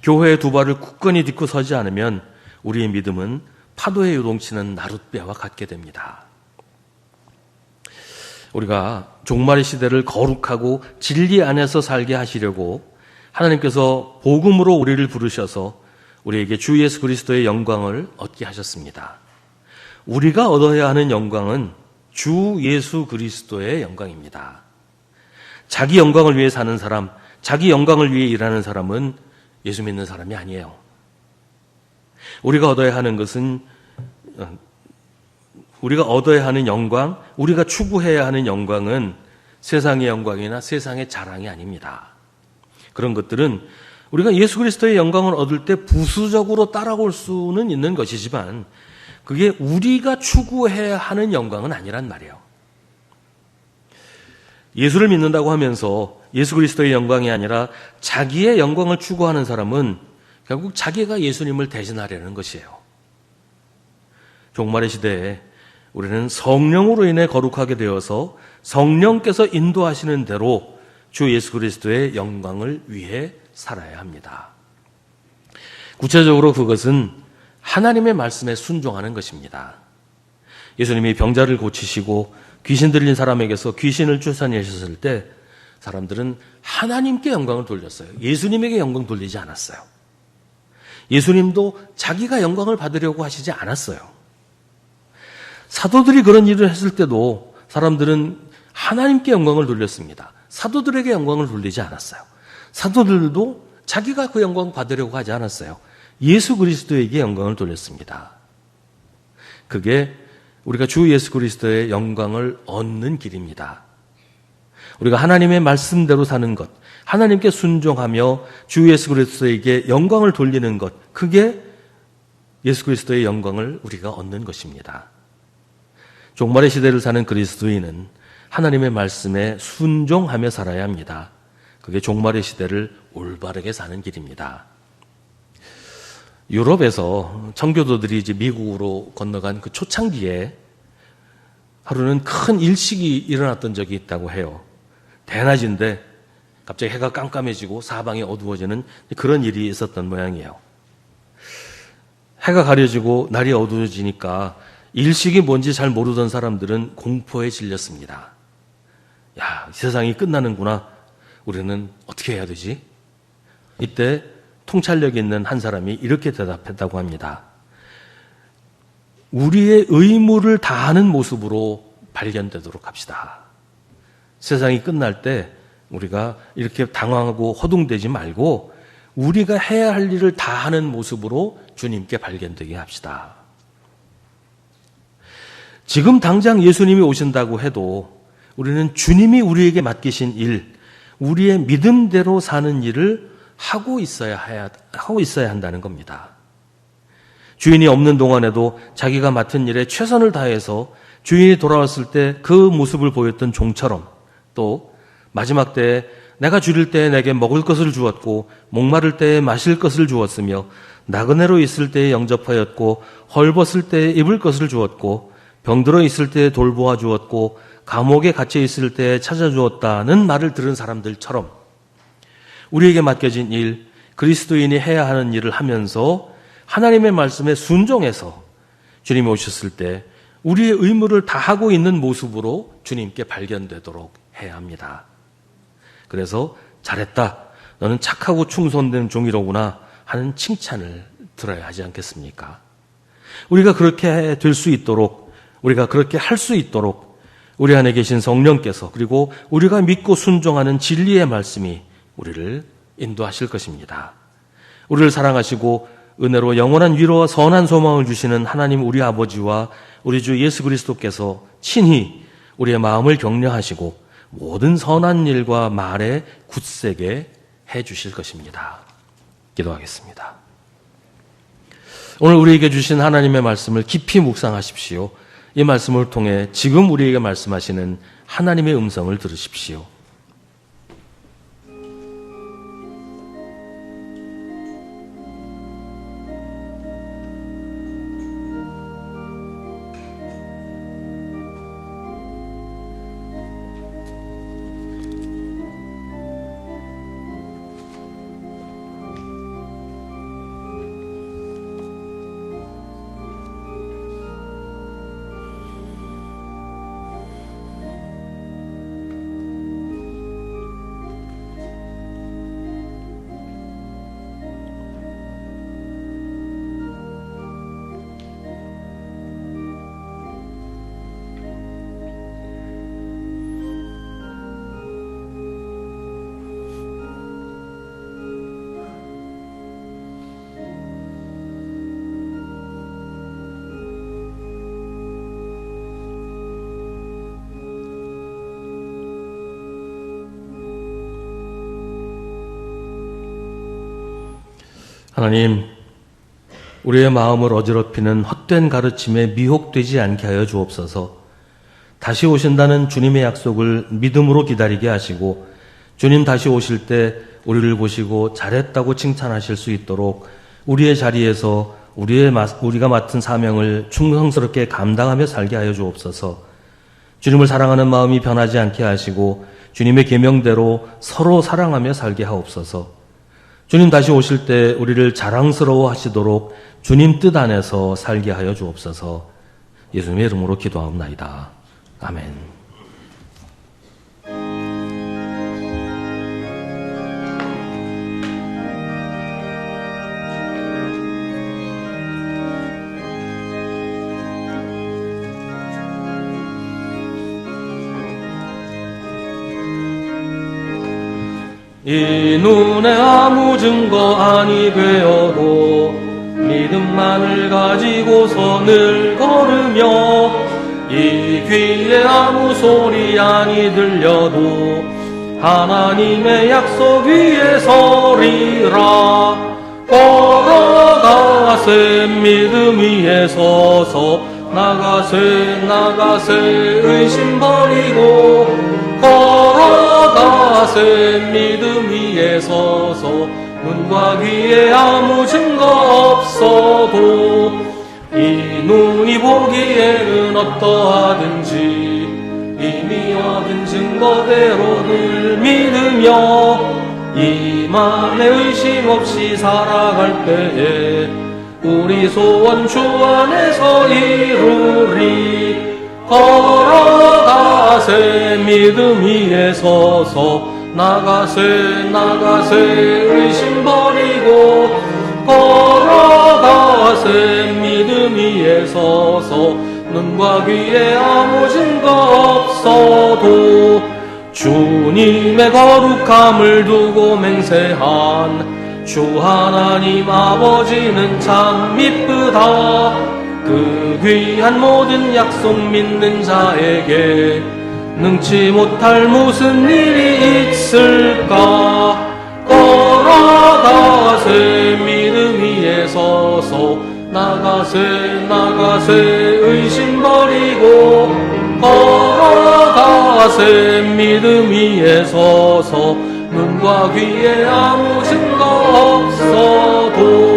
교회의 두 발을 굳건히 딛고 서지 않으면 우리의 믿음은 파도에 요동치는 나룻배와 같게 됩니다. 우리가 종말의 시대를 거룩하고 진리 안에서 살게 하시려고 하나님께서 복음으로 우리를 부르셔서 우리에게 주 예수 그리스도의 영광을 얻게 하셨습니다. 우리가 얻어야 하는 영광은 주 예수 그리스도의 영광입니다. 자기 영광을 위해 사는 사람, 자기 영광을 위해 일하는 사람은 예수 믿는 사람이 아니에요. 우리가 얻어야 하는 것은, 우리가 얻어야 하는 영광, 우리가 추구해야 하는 영광은 세상의 영광이나 세상의 자랑이 아닙니다. 그런 것들은 우리가 예수 그리스도의 영광을 얻을 때 부수적으로 따라올 수는 있는 것이지만 그게 우리가 추구해야 하는 영광은 아니란 말이에요. 예수를 믿는다고 하면서 예수 그리스도의 영광이 아니라 자기의 영광을 추구하는 사람은 결국 자기가 예수님을 대신하려는 것이에요. 종말의 시대에 우리는 성령으로 인해 거룩하게 되어서 성령께서 인도하시는 대로 주 예수 그리스도의 영광을 위해 살아야 합니다. 구체적으로 그것은 하나님의 말씀에 순종하는 것입니다. 예수님이 병자를 고치시고 귀신 들린 사람에게서 귀신을 쫓아내셨을 때 사람들은 하나님께 영광을 돌렸어요. 예수님에게 영광 돌리지 않았어요. 예수님도 자기가 영광을 받으려고 하시지 않았어요. 사도들이 그런 일을 했을 때도 사람들은 하나님께 영광을 돌렸습니다. 사도들에게 영광을 돌리지 않았어요. 사도들도 자기가 그 영광 받으려고 하지 않았어요. 예수 그리스도에게 영광을 돌렸습니다. 그게 우리가 주 예수 그리스도의 영광을 얻는 길입니다. 우리가 하나님의 말씀대로 사는 것, 하나님께 순종하며 주 예수 그리스도에게 영광을 돌리는 것, 그게 예수 그리스도의 영광을 우리가 얻는 것입니다. 종말의 시대를 사는 그리스도인은 하나님의 말씀에 순종하며 살아야 합니다. 그게 종말의 시대를 올바르게 사는 길입니다. 유럽에서 청교도들이 이제 미국으로 건너간 그 초창기에 하루는 큰 일식이 일어났던 적이 있다고 해요. 대낮인데 갑자기 해가 깜깜해지고 사방이 어두워지는 그런 일이 있었던 모양이에요. 해가 가려지고 날이 어두워지니까 일식이 뭔지 잘 모르던 사람들은 공포에 질렸습니다. 야, 세상이 끝나는구나. 우리는 어떻게 해야 되지? 이때 통찰력 있는 한 사람이 이렇게 대답했다고 합니다. 우리의 의무를 다하는 모습으로 발견되도록 합시다. 세상이 끝날 때 우리가 이렇게 당황하고 허둥대지 말고 우리가 해야 할 일을 다하는 모습으로 주님께 발견되게 합시다. 지금 당장 예수님이 오신다고 해도 우리는 주님이 우리에게 맡기신 일, 우리의 믿음대로 사는 일을 하고 있어야 한다는 겁니다. 주인이 없는 동안에도 자기가 맡은 일에 최선을 다해서 주인이 돌아왔을 때 그 모습을 보였던 종처럼, 또 마지막 때에 내가 줄일 때에 내게 먹을 것을 주었고 목마를 때에 마실 것을 주었으며 나그네로 있을 때에 영접하였고 헐벗을 때에 입을 것을 주었고 병들어 있을 때에 돌보아 주었고 감옥에 갇혀 있을 때에 찾아주었다는 말을 들은 사람들처럼 우리에게 맡겨진 일, 그리스도인이 해야 하는 일을 하면서 하나님의 말씀에 순종해서 주님이 오셨을 때 우리의 의무를 다하고 있는 모습으로 주님께 발견되도록 해야 합니다. 그래서 잘했다, 너는 착하고 충성된 종이로구나 하는 칭찬을 들어야 하지 않겠습니까? 우리가 그렇게 될 수 있도록, 우리가 그렇게 할 수 있도록 우리 안에 계신 성령께서, 그리고 우리가 믿고 순종하는 진리의 말씀이 우리를 인도하실 것입니다. 우리를 사랑하시고 은혜로 영원한 위로와 선한 소망을 주시는 하나님 우리 아버지와 우리 주 예수 그리스도께서 친히 우리의 마음을 격려하시고 모든 선한 일과 말에 굳세게 해 주실 것입니다. 기도하겠습니다. 오늘 우리에게 주신 하나님의 말씀을 깊이 묵상하십시오. 이 말씀을 통해 지금 우리에게 말씀하시는 하나님의 음성을 들으십시오. 하나님, 우리의 마음을 어지럽히는 헛된 가르침에 미혹되지 않게 하여 주옵소서. 다시 오신다는 주님의 약속을 믿음으로 기다리게 하시고 주님 다시 오실 때 우리를 보시고 잘했다고 칭찬하실 수 있도록 우리의 자리에서 우리가 맡은 사명을 충성스럽게 감당하며 살게 하여 주옵소서. 주님을 사랑하는 마음이 변하지 않게 하시고 주님의 계명대로 서로 사랑하며 살게 하옵소서. 주님 다시 오실 때 우리를 자랑스러워 하시도록 주님 뜻 안에서 살게 하여 주옵소서. 예수님의 이름으로 기도하옵나이다. 아멘. 이 눈에 아무 증거 아니 되어도 믿음만을 가지고서 늘 걸으며 이 귀에 아무 소리 아니 들려도 하나님의 약속 위에 서리라. 걸어가세 믿음 위에 서서 나가세 의심 버리고 걸어가세 믿음 위에 서서 눈과 귀에 아무 증거 없어도 이 눈이 보기에는 어떠하든지 이미 얻은 증거대로 늘 믿으며 이 맘에 의심 없이 살아갈 때에 우리 소원 주 안에서 이루리. 걸어가세 믿음 위에 서서 나가세 의심 버리고 걸어가세 믿음 위에 서서 눈과 귀에 아무 증거 없어도 주님의 거룩함을 두고 맹세한 주 하나님 아버지는 참 미쁘다. 그 귀한 모든 약속 믿는 자에게 능치 못할 무슨 일이 있을까. 걸어가세 믿음 위에 서서 나가세 의심 버리고 걸어가세 믿음 위에 서서 눈과 귀에 아무 증거 없어도.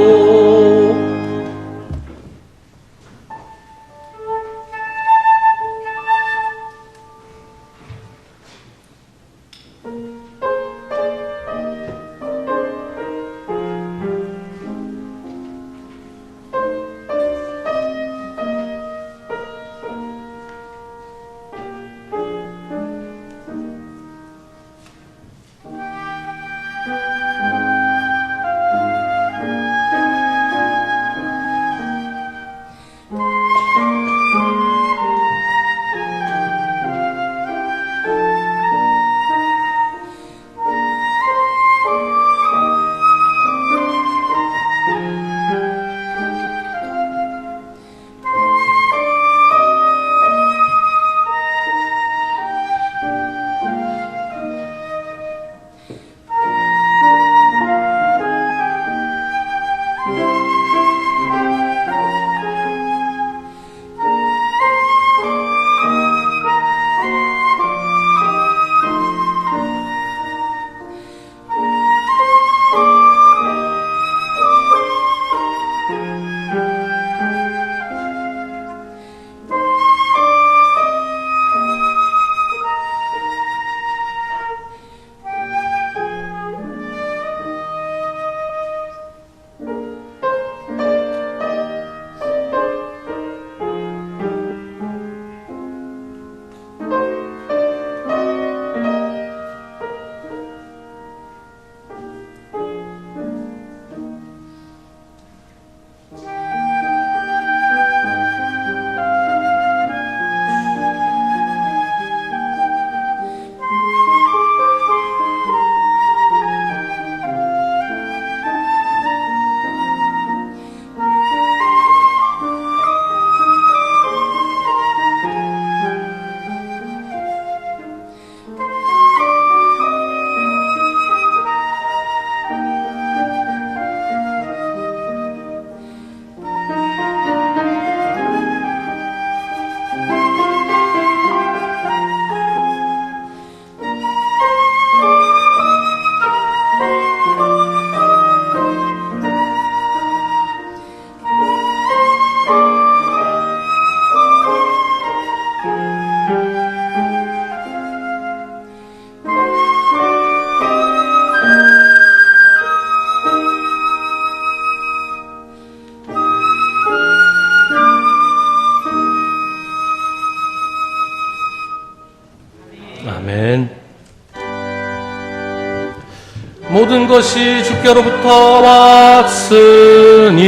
모든 것이 주께로부터 왔으니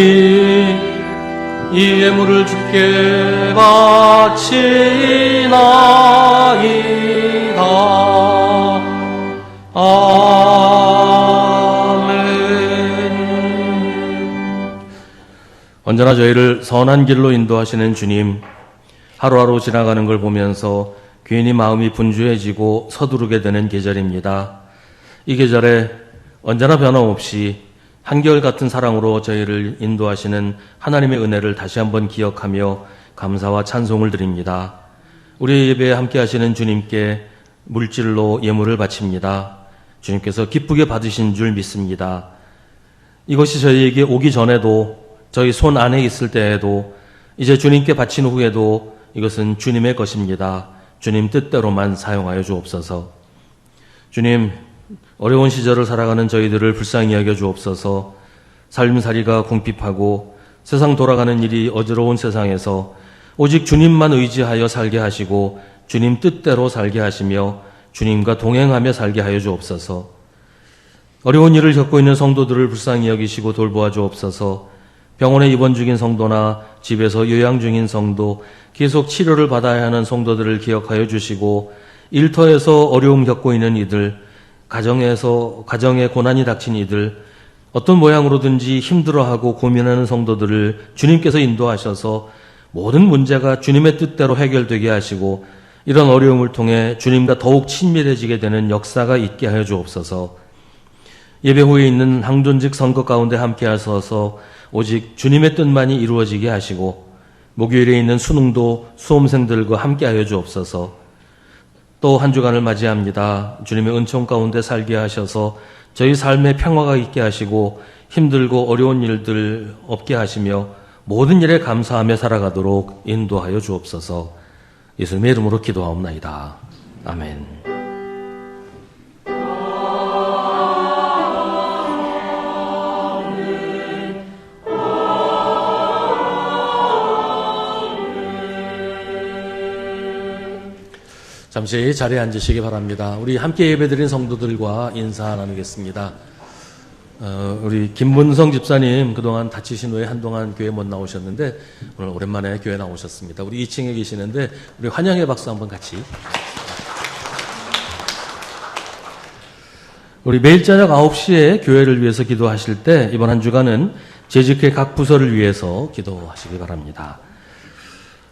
이 예물을 주께 바치나이다. 아멘. 언제나 저희를 선한 길로 인도하시는 주님, 하루하루 지나가는 걸 보면서 괜히 마음이 분주해지고 서두르게 되는 계절입니다. 이 계절에 언제나 변함없이 한결같은 사랑으로 저희를 인도하시는 하나님의 은혜를 다시 한번 기억하며 감사와 찬송을 드립니다. 우리의 예배에 함께 하시는 주님께 물질로 예물을 바칩니다. 주님께서 기쁘게 받으신 줄 믿습니다. 이것이 저희에게 오기 전에도, 저희 손 안에 있을 때에도, 이제 주님께 바친 후에도 이것은 주님의 것입니다. 주님 뜻대로만 사용하여 주옵소서. 주님, 어려운 시절을 살아가는 저희들을 불쌍히 여겨 주옵소서. 삶살이가 궁핍하고 세상 돌아가는 일이 어지러운 세상에서 오직 주님만 의지하여 살게 하시고 주님 뜻대로 살게 하시며 주님과 동행하며 살게 하여 주옵소서. 어려운 일을 겪고 있는 성도들을 불쌍히 여기시고 돌보아 주옵소서. 병원에 입원 중인 성도나 집에서 요양 중인 성도, 계속 치료를 받아야 하는 성도들을 기억하여 주시고 일터에서 어려움 겪고 있는 이들, 가정에 고난이 닥친 이들, 어떤 모양으로든지 힘들어하고 고민하는 성도들을 주님께서 인도하셔서 모든 문제가 주님의 뜻대로 해결되게 하시고 이런 어려움을 통해 주님과 더욱 친밀해지게 되는 역사가 있게 하여 주옵소서. 예배 후에 있는 항존직 선거 가운데 함께 하셔서 오직 주님의 뜻만이 이루어지게 하시고 목요일에 있는 수능도 수험생들과 함께 하여 주옵소서. 또 한 주간을 맞이합니다. 주님의 은총 가운데 살게 하셔서 저희 삶에 평화가 있게 하시고 힘들고 어려운 일들 없게 하시며 모든 일에 감사하며 살아가도록 인도하여 주옵소서. 예수님의 이름으로 기도하옵나이다. 아멘. 잠시 자리에 앉으시기 바랍니다. 우리 함께 예배드린 성도들과 인사 나누겠습니다. 우리 김문성 집사님 그동안 다치신 후에 한동안 교회 못 나오셨는데 오늘 오랜만에 교회 나오셨습니다. 우리 2층에 계시는데 우리 환영의 박수 한번 같이. 우리 매일 저녁 9시에 교회를 위해서 기도하실 때 이번 한 주간은 재직회 각 부서를 위해서 기도하시기 바랍니다.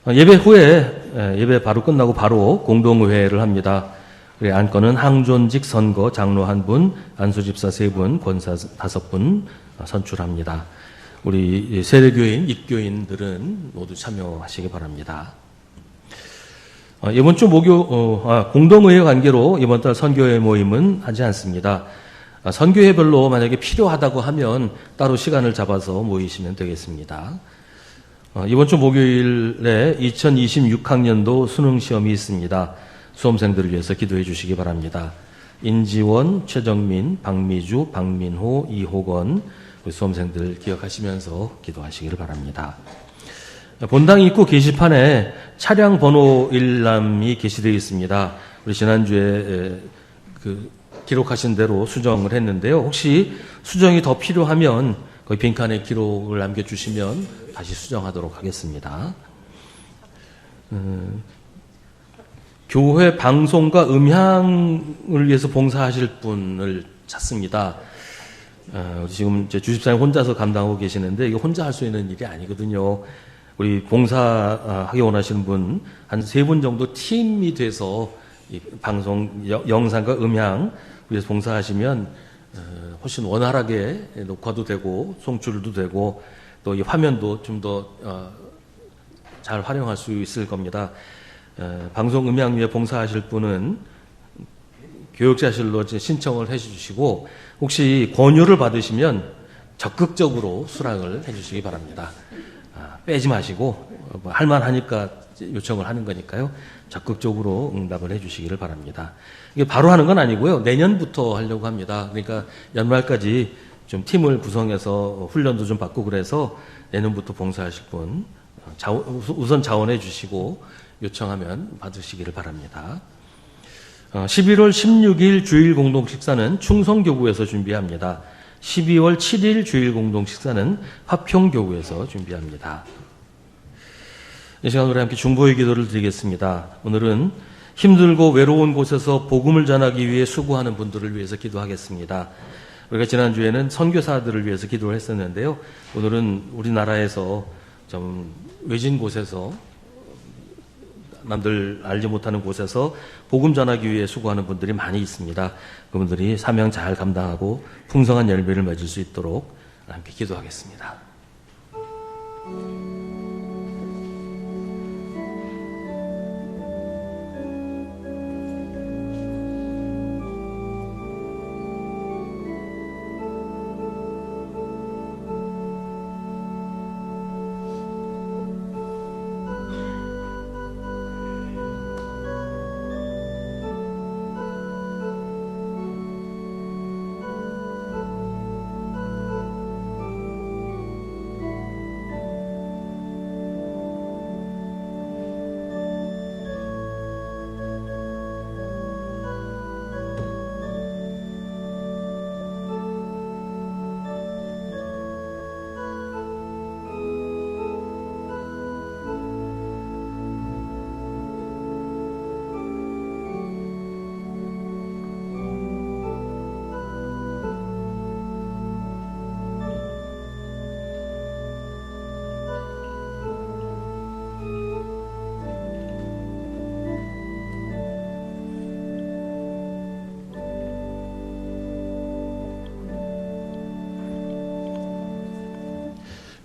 예배 후에 예배 바로 끝나고 바로 공동의회를 합니다. 우리 안건은 항존직 선거 장로 1분, 안수집사 3분, 권사 5분 선출합니다. 우리 세례교인, 입교인들은 모두 참여하시기 바랍니다. 이번 주 공동의회 관계로 이번 달 선교회 모임은 하지 않습니다. 선교회별로 만약에 필요하다고 하면 따로 시간을 잡아서 모이시면 되겠습니다. 이번 주 목요일에 2026학년도 수능시험이 있습니다. 수험생들을 위해서 기도해 주시기 바랍니다. 인지원, 최정민, 박미주, 박민호, 이호건 우리 수험생들 기억하시면서 기도하시기를 바랍니다. 본당 입구 게시판에 차량 번호 일람이 게시되어 있습니다. 우리 지난주에 기록하신 대로 수정을 했는데요. 혹시 수정이 더 필요하면 거기 빈칸에 기록을 남겨주시면 다시 수정하도록 하겠습니다. 교회 방송과 음향을 위해서 봉사하실 분을 찾습니다. 지금 이제 주집사님 혼자서 감당하고 계시는데 이게 혼자 할 수 있는 일이 아니거든요. 우리 봉사하기 원하시는 분 한 3분 정도 팀이 돼서 이 방송 영상과 음향 위해서 봉사하시면 훨씬 원활하게 녹화도 되고 송출도 되고 또 이 화면도 좀 더 잘 활용할 수 있을 겁니다. 방송 음향 위에 봉사하실 분은 교육자실로 신청을 해주시고 혹시 권유를 받으시면 적극적으로 수락을 해주시기 바랍니다. 빼지 마시고 할만하니까 요청을 하는 거니까요. 적극적으로 응답을 해주시기를 바랍니다. 이게 바로 하는 건 아니고요. 내년부터 하려고 합니다. 그러니까 연말까지 좀 팀을 구성해서 훈련도 좀 받고 그래서 내년부터 봉사하실 분 우선 자원해 주시고 요청하면 받으시기를 바랍니다. 11월 16일 주일 공동 식사는 충성교구에서 준비합니다. 12월 7일 주일 공동 식사는 화평교구에서 준비합니다. 이 시간 우리 함께 중보의 기도를 드리겠습니다. 오늘은 힘들고 외로운 곳에서 복음을 전하기 위해 수고하는 분들을 위해서 기도하겠습니다. 우리가 지난주에는 선교사들을 위해서 기도를 했었는데요. 오늘은 우리나라에서 좀 외진 곳에서 남들 알지 못하는 곳에서 복음 전하기 위해 수고하는 분들이 많이 있습니다. 그분들이 사명 잘 감당하고 풍성한 열매를 맺을 수 있도록 함께 기도하겠습니다.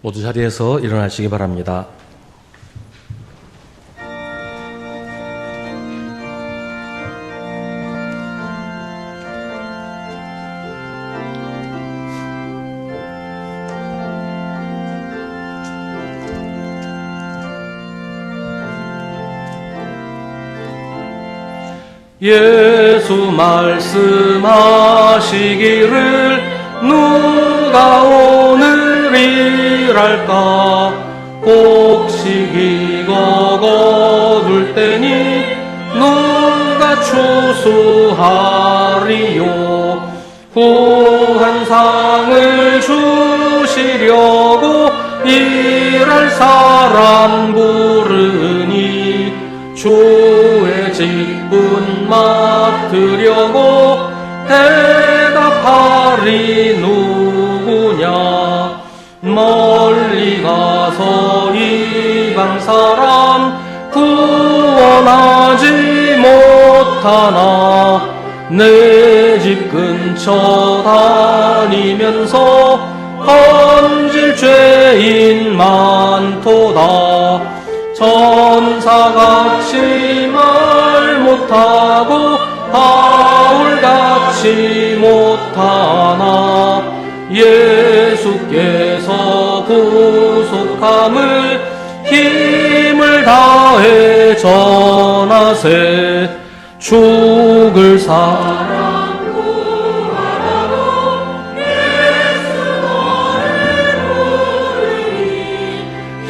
모두 자리에서 일어나시기 바랍니다. 예수 말씀하시기를 누가 오늘이랄까 곡식이 거둘 때니 누가 추수하리요 후한 상을 주시려고 일할 사람 부르니 주의 직분 맡으려고 대답하리 누구냐 멀리 가서 이방 사람 구원하지 못하나 내 집 근처 다니면서 건질 죄인 많도다 천사같이 말 못하고 바울같이 못하나 예수께서 구속함을 힘을 다해 전하세 죽을 사람 구하라고 예수 너를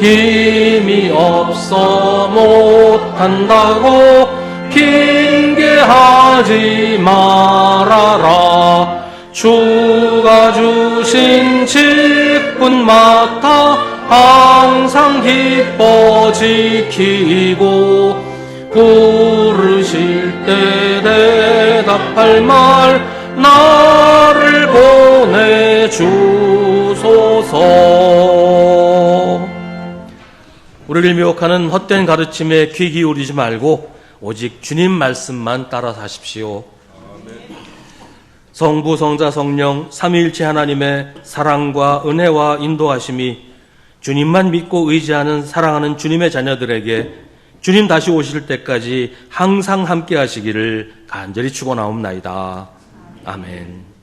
부르니 힘이 없어 못한다고 핑계하지 말아라 주가 주신 직분 맡아 항상 기뻐 지키고 부르실 때 대답할 말 나를 보내주소서. 우리를 미혹하는 헛된 가르침에 귀 기울이지 말고 오직 주님 말씀만 따라 사십시오. 성부, 성자, 성령 삼위일체 하나님의 사랑과 은혜와 인도하심이 주님만 믿고 의지하는 사랑하는 주님의 자녀들에게 주님 다시 오실 때까지 항상 함께 하시기를 간절히 축원하옵나이다. 아멘.